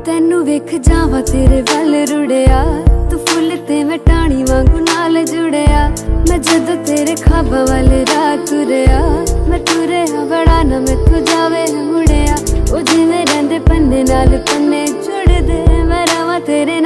तेनू वेख जावा तेरे वल रुड़िया, तू फुल ते मैं टाणी वांगू नाल जुड़िया। मैं जदों तेरे ख्वाबां वल राह तुरिया, मैं तुरिया बड़ा ना मैथों जावे मुड़िया। ओ जिवें रहिंदे पन्ने नाल पन्ने जुड़दे, मैं रवां तेरे